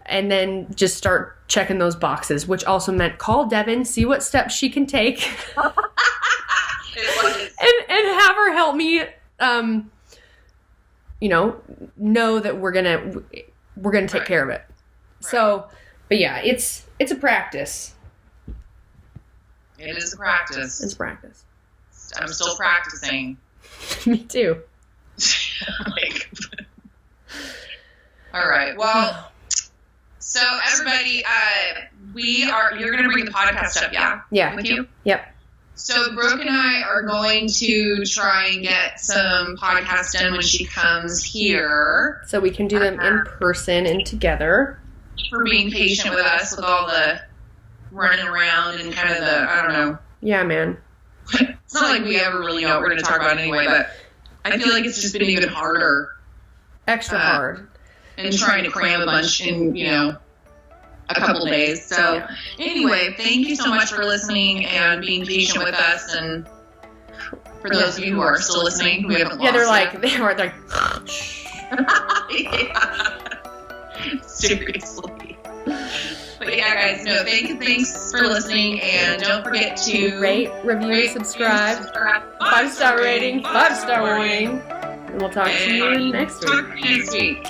A: and then just start checking those boxes, which also meant call Devin, see what steps she can take, and have her help me, know that we're gonna take care of it. Right. So, but yeah, it's a practice.
B: It is a practice.
A: It's practice.
B: I'm still practicing.
A: Me too.
B: All right. Well, so everybody, you're going to bring the podcast up, yeah?
A: Yeah.
B: With you?
A: Yep.
B: So Brooke and I are going to try and get some podcasts done when she comes here.
A: So we can do them in person and together.
B: For being patient with us with all the running around and kind of I don't know.
A: Yeah, man.
B: It's not like we ever really know what we're going to talk about anyway, but I feel like it's just been even harder.
A: Extra hard.
B: And trying to cram a bunch in, a couple days. So anyway, thank you so much for listening and being patient with us. And for those of you who are still listening, we haven't lost
A: they're like, they are like,
B: yeah. Seriously. But yeah, guys, thanks for listening, and don't forget to
A: rate, review, subscribe.
B: 5-star rating,
A: 5-star warning. And we'll talk to you next week.